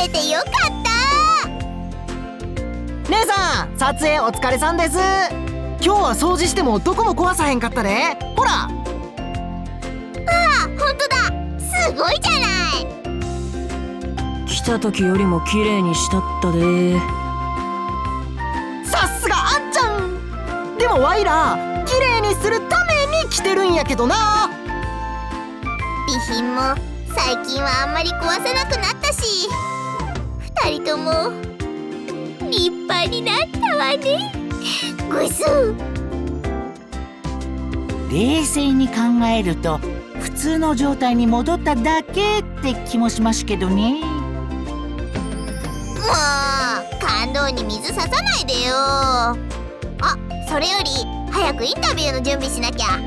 れてよかった。姉さん、撮影お疲れさんです。今日は掃除してもどこも壊さへんかったで。ほら。ああ、ほんとだ。すごいじゃない。来た時よりも綺麗にしたったで。さすがあんちゃん。でもワイら綺麗にするために来てるんやけどな。備品も最近はあんまり壊せなくなったし、2人とも立派になったわね。ぐす。冷静に考えると普通の状態に戻っただけって気もしますけどね。もう感動に水ささないでよ。あ、それより早くインタビューの準備しなきゃ。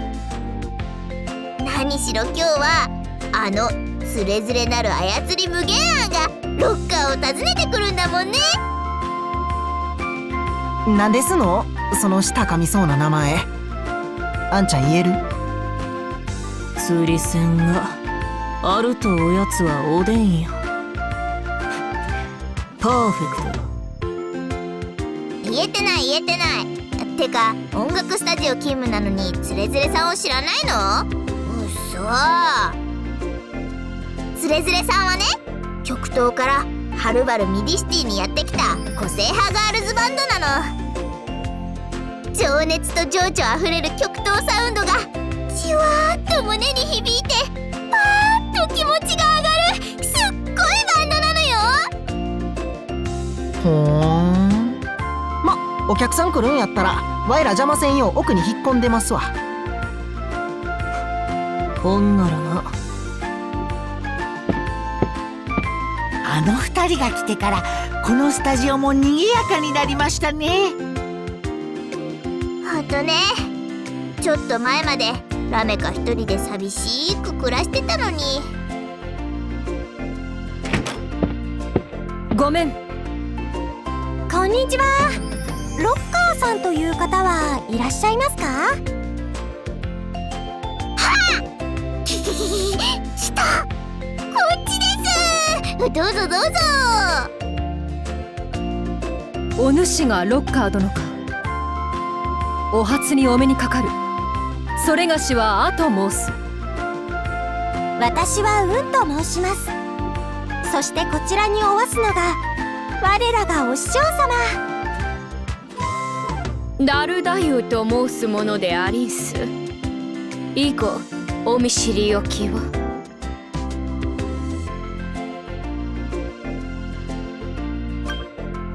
何しろ今日はあのつれづれなる操り無限案がロッカーを訪ねてくるんだもんね。なんですのその舌噛みそうな名前。あんちゃん言える？釣り線があるとおやつはおでんや。パーフェクト。言えてない言えてない。てか音楽スタジオ勤務なのにつれづれさんを知らないの？うそ。つれづれさんはね、極東からはるばるミディシティにやってきた個性派ガールズバンドなの。情熱と情緒あふれる極東サウンドがじわーっと胸に響いてパーッと気持ちが上がるすっごいバンドなのよ。ほーん。ま、お客さん来るんやったらワイら邪魔せんよう奥に引っ込んでますわ。ほんならな。あの2人が来てからこのスタジオも賑やかになりましたね。ほんとね。ちょっと前までラメカ一人で寂しく暮らしてたのに。ごめん。こんにちは。ロッカーさんという方はいらっしゃいますか？はっ来た。こっちです。どうぞどうぞ。お主がロッカー殿か。お初にお目にかかる。それがしはあと申す。私はうんと申します。そしてこちらにおわすのが我らがお師匠様。ダルダユと申すものでありんす。以後お見知りおきを。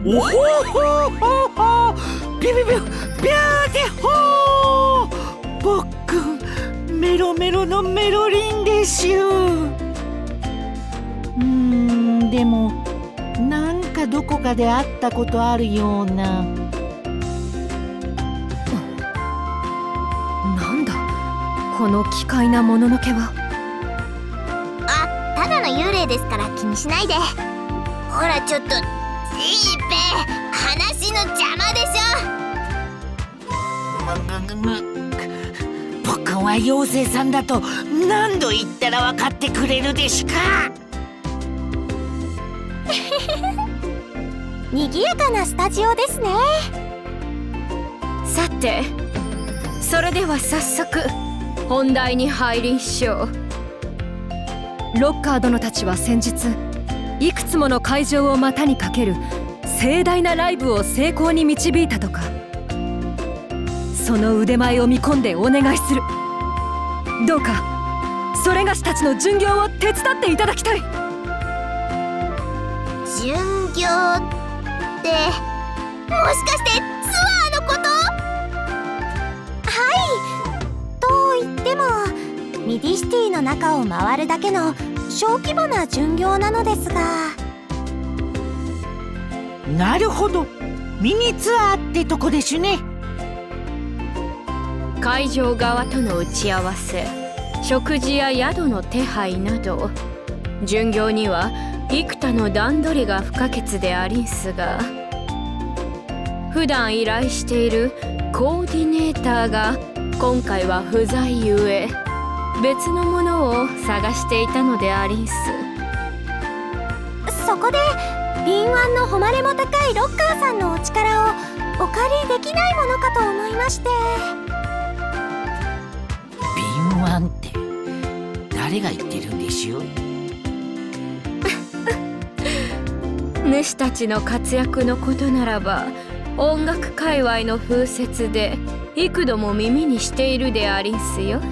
おほほほほビュビュビュビューティホー。僕メロメロのメロリンでしゅ。でもなんかどこかで会ったことあるような。なんだこの奇怪なもののけは。あ、ただの幽霊ですから気にしないで。ほらちょっといいべ、話の邪魔でしょ。僕は妖精さんだと何度言ったら分かってくれるでしゅか。賑やかなスタジオですね。さて、それでは早速本題に入りんしょう。ロッカー殿たちは先日いくつもの会場を股にかける盛大なライブを成功に導いたとか。その腕前を見込んでお願いする。どうかそれがしたちの巡業を手伝っていただきたい。巡業ってもしかしてツアーのこと？はい。と言ってもミディシティの中を回るだけの小規模な巡業なのですが。なるほど、ミニツアーってとこでしゅね。会場側との打ち合わせ、食事や宿の手配など巡業には幾多の段取りが不可欠でありんすが、普段依頼しているコーディネーターが今回は不在ゆえ別のものを探していたのでありんす。そこで敏腕の誉れも高いロッカーさんのお力をお借りできないものかと思いまして。敏腕って誰が言ってるんでしょう。主たちの活躍のことならば音楽界隈の風説で幾度も耳にしているでありんすよ。す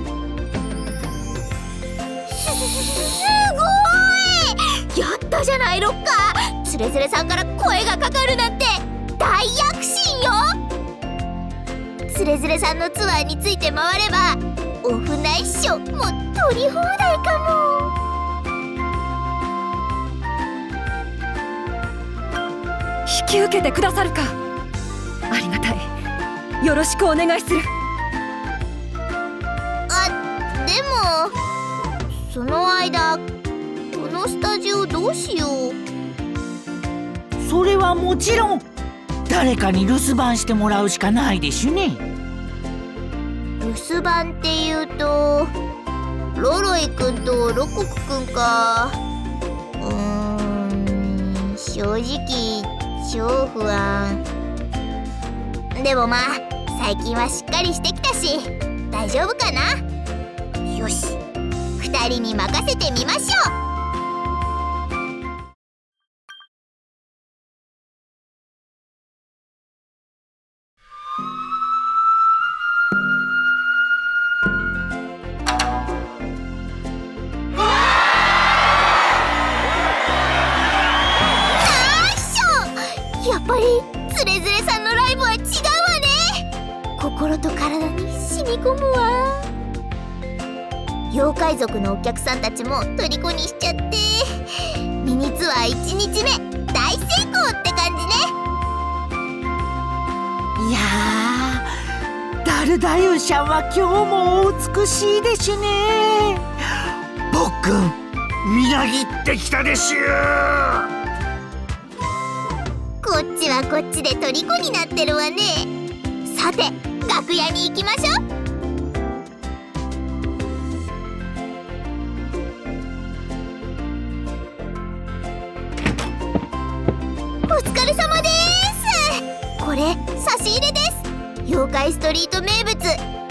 ごい！やったじゃないロッカー。つれづれさんから声がかかるなんて大躍進よ。つれづれさんのツアーについて回ればオフ内緒も取り放題かも。引き受けてくださるか。ありがたい。よろしくお願いする。あ、でもその間このスタジオどうしよう。それはもちろん誰かに留守番してもらうしかないでしゅね。留守番っていうとロロイくんとロコクくんか。正直超不安。でもまあ最近はしっかりしてきたし大丈夫かな。よし、2人に任せてみましょう。やっぱりつれづれさんのライブは違うわね。心と体に染み込むわ。妖怪族のお客さんたちも虜にしちゃってミニツアー1日目大成功って感じね。いやー、ダルダユシャンは今日もお美しいでしゅね。ぼっくんみなぎってきたでしゅ。こっちはこっちで虜になってるわね。さて楽屋に行きましょう。お疲れ様です。これ差し入れです。妖怪ストリート名物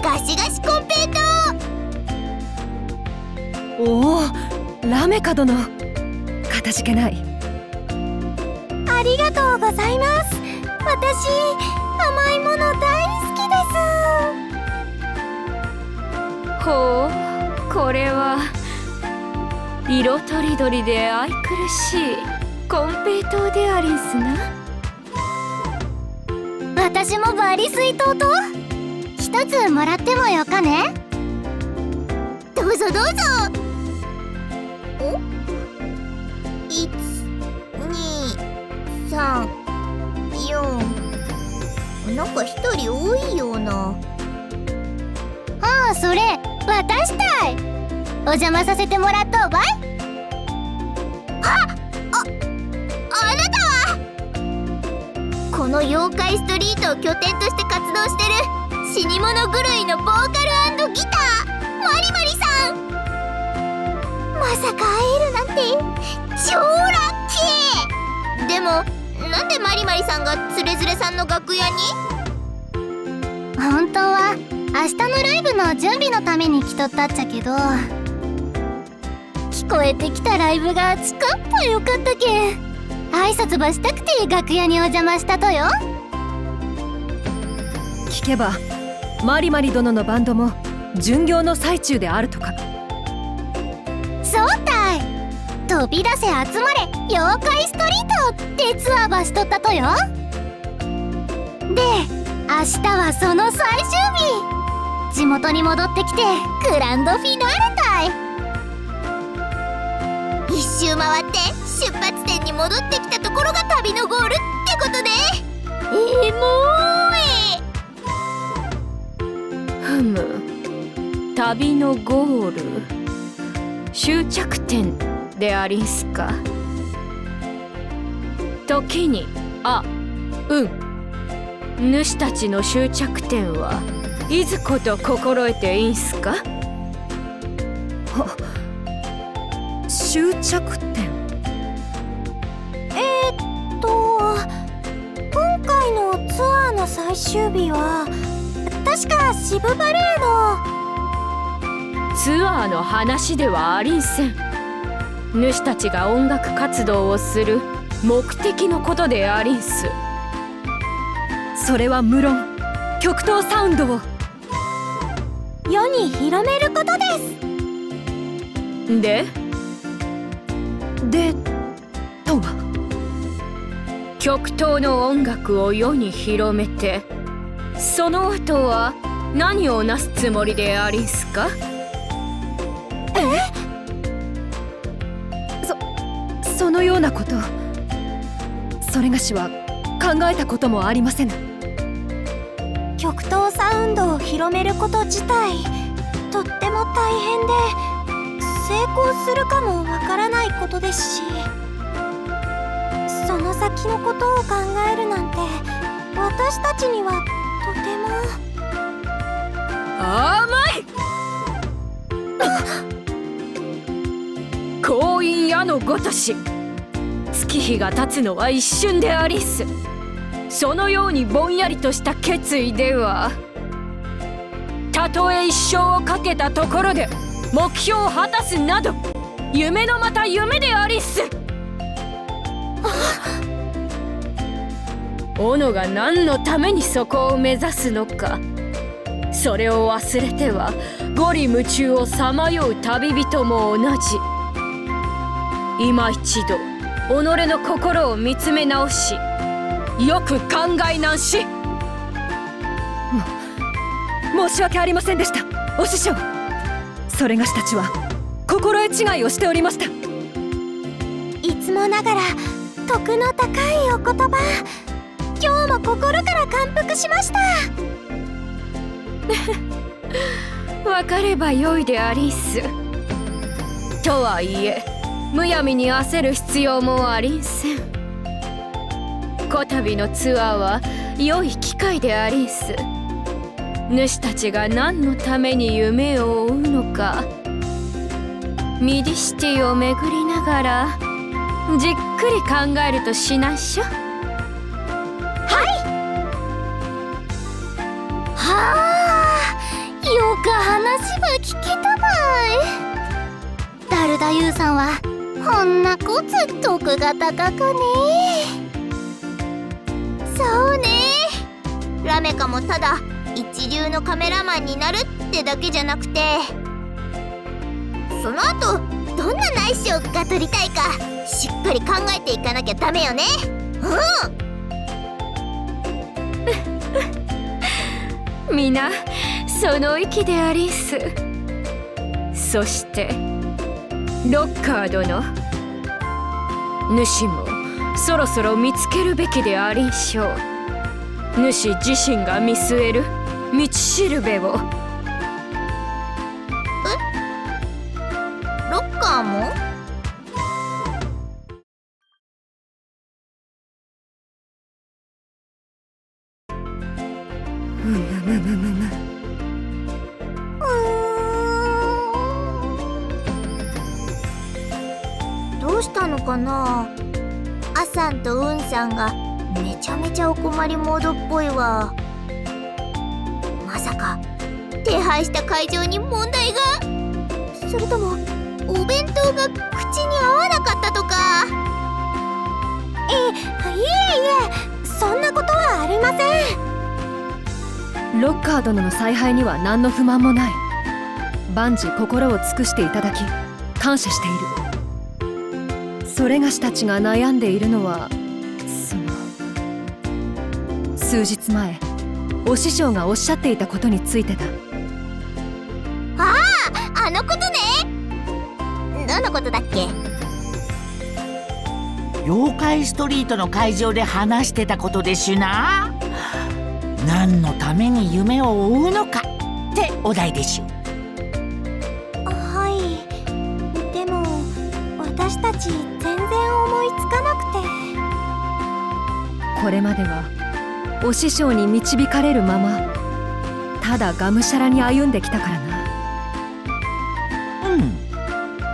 ガシガシコンペイトー。おお、ラメカ殿。かたじけない。ありがとうございます。私甘いもの大好きです。ほう、これは色とりどりで愛くるしいコンペイトーでありんすな。私もバリ水筒と一つもらってもよかね。どうぞどうぞ。お、1、2、3、4。なんか一人多いような。ああ、それ渡したい。お邪魔させてもらっとうばい。あなたはこの妖怪ストリートを拠点として活動してる死に物狂いのボーカル&ギターマリマリさん。まさか会えるなんて超ラッキー。でもなんでマリマリさんがつれづれさんの楽屋に？本当は明日のライブの準備のために来とったっちゃけど、聞こえてきたライブが近っぽよかったけん挨拶ばしたくて楽屋にお邪魔したとよ。聞けばマリマリ殿のバンドも巡業の最中であるとか。そうたい。飛び出せ集まれ妖怪ストリートってツアーばしとったとよ。で明日はその最終日。地元に戻ってきてグランドフィナーレたい。一周回って出発点に戻ってきたところが旅のゴールってことでエモーい。ふむ、旅のゴール、終着点でありんすか。時に主たちの終着点はいずこと心得ていいんすか。終着点。最終日は確かシブバレーのツアーの話ではありんせん。主たちが音楽活動をする目的のことでありんす。それは無論極東サウンドを世に広めることです。でとは極東の音楽を世に広めて、その後は何をなすつもりでありんすか？そのようなこと、それがしは考えたこともありませぬ。極東サウンドを広めること自体とっても大変で、成功するかもわからないことですし、その先のことを考えるなんて私たちにはとても甘い婚姻矢のごとし、月日が経つのは一瞬でありんす。そのようにぼんやりとした決意では、たとえ一生をかけたところで目標を果たすなど、夢のまた夢でありんす。斧が何のためにそこを目指すのか、それを忘れては五里夢中をさまよう旅人も同じ。今一度己の心を見つめ直し、よく考えなんし。申し訳ありませんでした、お師匠。それがしたちは心得違いをしておりました。いつもながら徳の高いお言葉、今日も心から感服しました。わかればよいでありんす。とはいえむやみに焦る必要もありんせん。こたびのツアーは良い機会でありんす。主たちが何のために夢を追うのか、ミディシティを巡りながらじっくり考えるとしなしょ。はあ、よか話は聞けたばい。ダルダユウさんはほんなこつ徳が高かね。そうね、ラメカもただ一流のカメラマンになるってだけじゃなくて、その後どんな内緒が撮りたいかしっかり考えていかなきゃダメよね。皆その意でありんす。そしてロッカー殿、主もそろそろ見つけるべきでありんしょう。主自身が見据える道しるべを。ロッカーも？どうしたのかな。アさんとウンさんがめちゃめちゃお困りモードっぽいわ。まさか手配した会場に問題が？それともお弁当が口に合わなかったとか？いえそんなことはありません。ロッカー殿の采配には何の不満もない。万事心を尽くしていただき感謝している。それがしたちが悩んでいるのは、数日前お師匠がおっしゃっていたことについてだ。あのことね。どのことだっけ？妖怪ストリートの会場で話してたことでしゅな。何のために夢を追うのかってお題でしゅ。はい。でも私たち全然思いつかなくて。これまではお師匠に導かれるままただがむしゃらに歩んできたからな。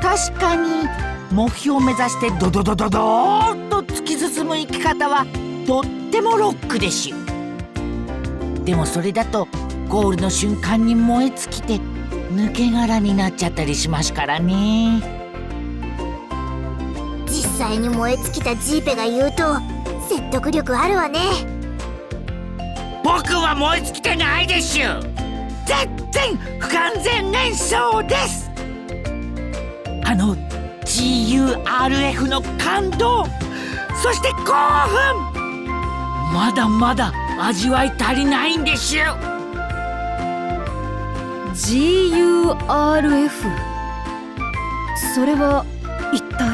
確かに目標を目指してドドドドドーッと突き進む生き方はとってもロックでしゅ。でもそれだとゴールの瞬間に燃え尽きて抜け殻になっちゃったりしますからね。実際に燃え尽きたジーペが言うと説得力あるわね。僕は燃え尽きてないでしゅ。全然不完全燃焼です。GURF の感動、そして興奮、まだまだ味わい足りないんでしゅ。 GURF、 それは一体？だ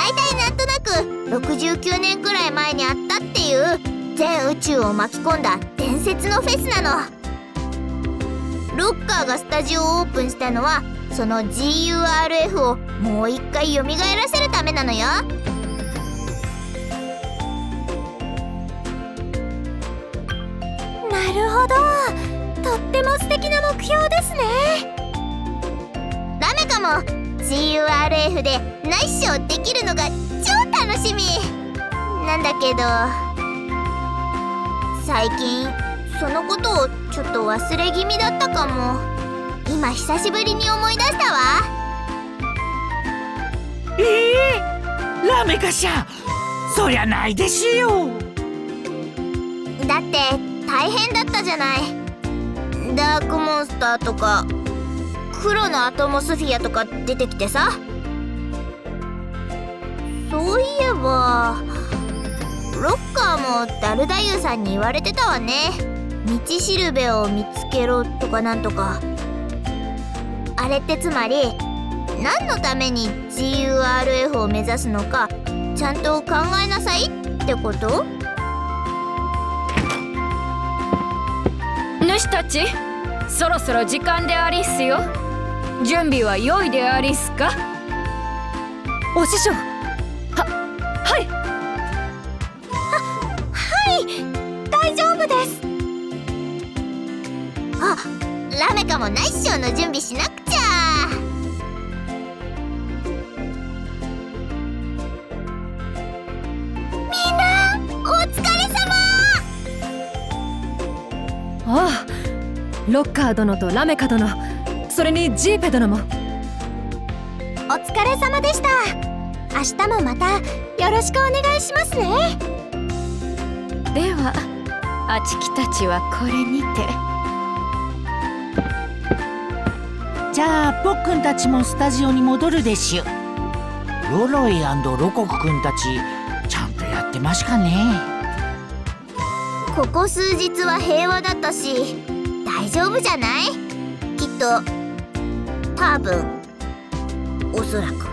いたいなんとなく69年くらい前にあったっていう全宇宙を巻き込んだ伝説のフェスなの。ロッカーがスタジオをオープンしたのはその GURF をもう一回蘇らせるためなのよ。なるほど、とっても素敵な目標ですね。ラメカも GURF でナイスショーできるのが超楽しみなんだけど、最近そのことをちょっと忘れ気味だったかも。今久しぶりに思い出したわ。ラメカちゃん、そりゃないでしゅよ。だって大変だったじゃない。ダークモンスターとか黒のアトモスフィアとか出てきてさ。そういえばロッカーもダルダユさんに言われてたわね。道しるべを見つけろとかなんとか。あれってつまり何のために GURF を目指すのかちゃんと考えなさいってこと？主たち、そろそろ時間でありっすよ。準備は良いでありっすか？お師匠、はい大丈夫です。あ、ラメカもナイスショーの準備しなくちゃ。みんなお疲れ様。ああ、ロッカー殿とラメカ殿、それにジーペ殿も。お疲れ様でした。明日もまたよろしくお願いしますね。ではあちきたちはこれにて。じゃあポッくんたちもスタジオに戻るでしゅ。ロロイロコクくんたちちゃんとやってますかね。ここ数日は平和だったし大丈夫じゃない？きっと、多分、おそらく。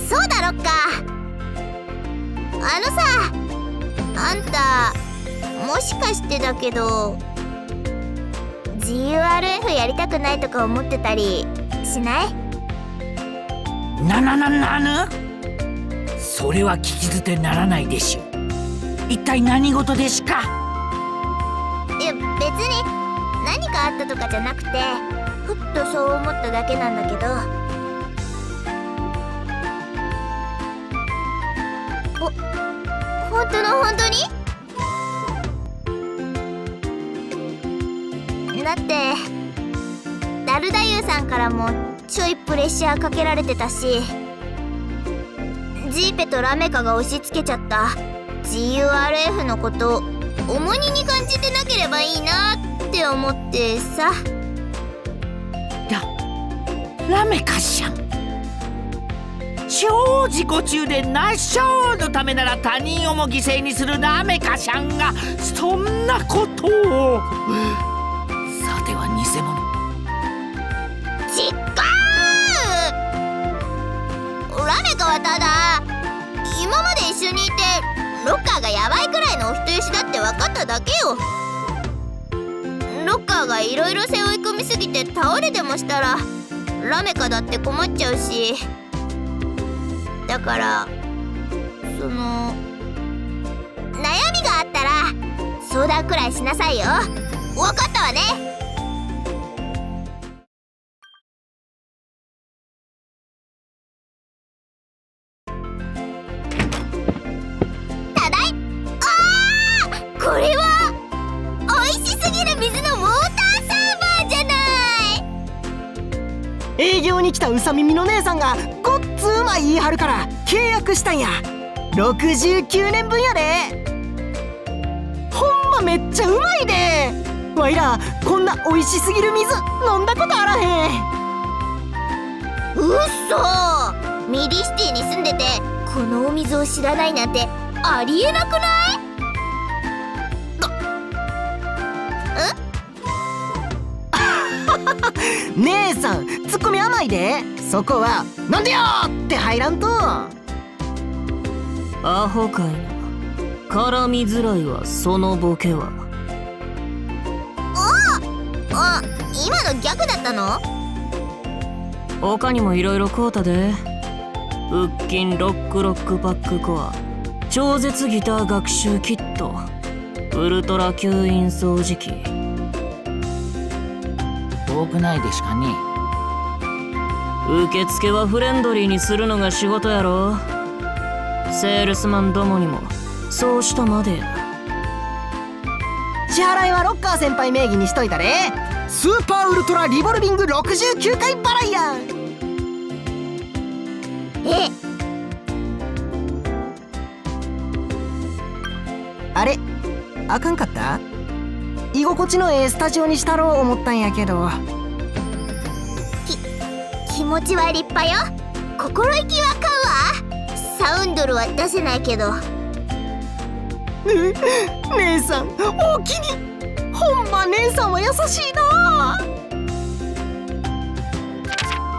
そうだろっか。あのさ、あんたもしかしてだけど GURF やりたくないとか思ってたりしない？なぬ？それは聞き捨てならないでしゅ。一体何事ですか？いや別に何かあったとかじゃなくてふっとそう思っただけなんだけど。本当の本当に？だってダルダユさんからもちょいプレッシャーかけられてたし、ジーペとラメカが押し付けちゃった GURF のことを重荷に感じてなければいいなって思ってさ。ラメカちゃん、超自己中でナイスショーのためなら他人をも犠牲にするラメカちゃんがそんなことを。さては偽物？違う！ラメカはただ今まで一緒にいてロッカーがヤバいくらいのお人よしだって分かっただけよ。ロッカーがいろいろ背負い込みすぎて倒れでもしたらラメカだって困っちゃうし、だからその悩みがあったら相談くらいしなさいよ。分かったわね。ただいあこれは美味しすぎる水のウォーターサーバーじゃない。営業に来たうさ耳の姉さんがごっつうまい言い張るから契約したんや。69年分やで。ほんまめっちゃうまいで。わいらこんな美味しすぎる水飲んだことあらへん。うっそー、ミディシティに住んでてこのお水を知らないなんてありえなくない？姉さんツッコミ甘いで。そこは「なんでよ!」って入らんと。アホかいな。絡みづらいわそのボケは。あ、今の逆だったの？他にもいろいろ買うたで。腹筋ロックパックコア、超絶ギター学習キット、ウルトラ吸引掃除機。多くないでしかね。受付はフレンドリーにするのが仕事やろ。セールスマンどもにもそうしたまでや。支払いはロッカー先輩名義にしといたで。スーパーウルトラリボルビング69回払いやん。え、あれあかんかった？居心地のええスタジオにしたろう思ったんやけど。気持ちは立派よ。心意気は買うわ。サウンドルは出せないけど。姉さんおおきに。ほんま姉さんは優しいな。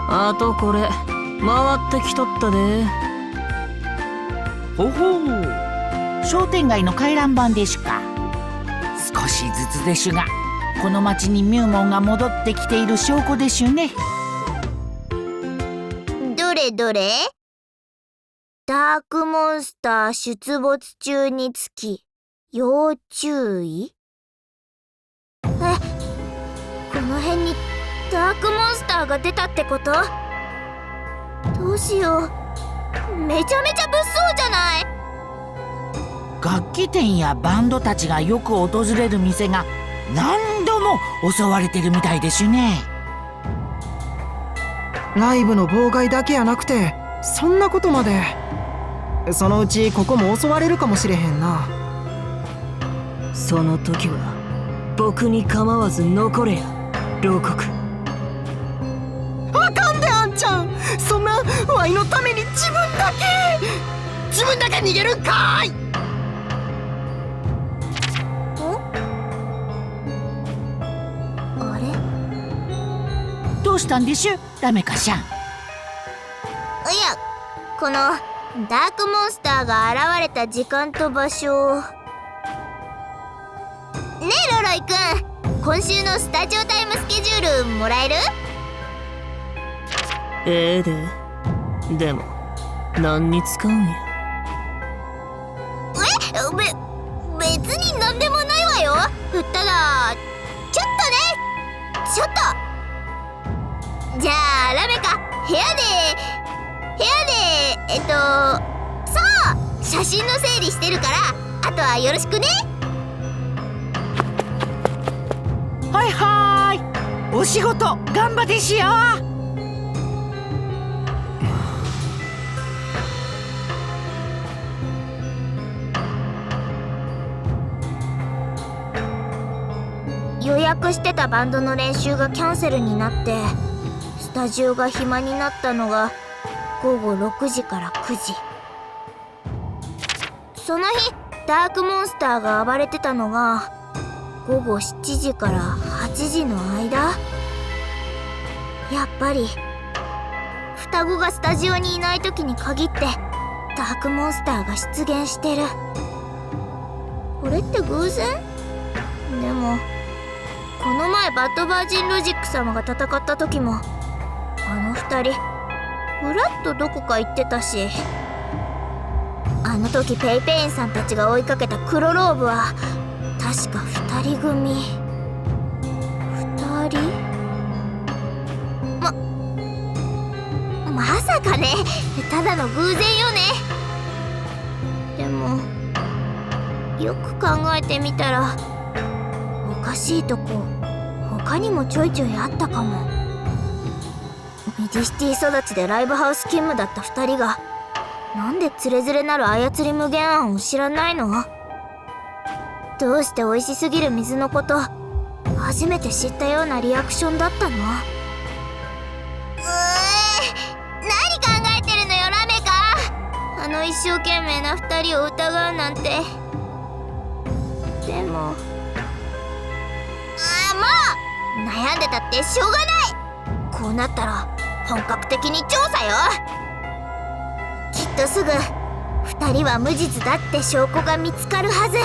あとこれ回ってきとったで。ほほう、商店街の回覧板でしゅか。少しずつでしゅがこの町にミューモンが戻ってきている証拠でしゅね。どれどれ？ダークモンスター出没中につき要注意。この辺にダークモンスターが出たってこと？どうしよう、めちゃめちゃ物騒じゃない？楽器店やバンドたちがよく訪れる店が何度も襲われてるみたいでしゅね。ライブの妨害だけやなくてそんなことまで。そのうちここも襲われるかもしれへんな。その時は僕に構わず残れや牢獄。あかんであんちゃん、そんなワイのために自分だけ逃げるんかーい。あれ？どうしたんでしゅダメかしゃん。いや、このダークモンスターが現れた時間と場所を。ねえロロイくん、今週のスタジオタイムスケジュールもらえる？ええで。でも何に使うんや。別に何でもないわよ。ただちょっとじゃあラメカ、部屋でそう写真の整理してるから、あとはよろしくね。はいはい、お仕事頑張ってしよう。予約してたバンドの練習がキャンセルになってスタジオが暇になったのが午後6時から9時。その日ダークモンスターが暴れてたのが午後7時から8時の間。やっぱり双子がスタジオにいない時に限ってダークモンスターが出現してる。これって偶然？でもこの前バッドバージンロジック様が戦った時もあの二人ふらっとどこか行ってたし、あの時ペイペインさんたちが追いかけた黒ローブは確か二人組。二人？まさかね、ただの偶然よね。でもよく考えてみたらおかしいとこ他にもちょいちょいあったかも。ミディシティ育ちでライブハウス勤務だった2人がなんでつれづれなる操り無限案を知らないの？どうして美味しすぎる水のこと初めて知ったようなリアクションだったの？何考えてるのよラメカ。あの一生懸命な2人を疑うなんて。でももう悩んでたってしょうがない。こうなったら本格的に調査よ。きっとすぐ2人は無実だって証拠が見つかるはず。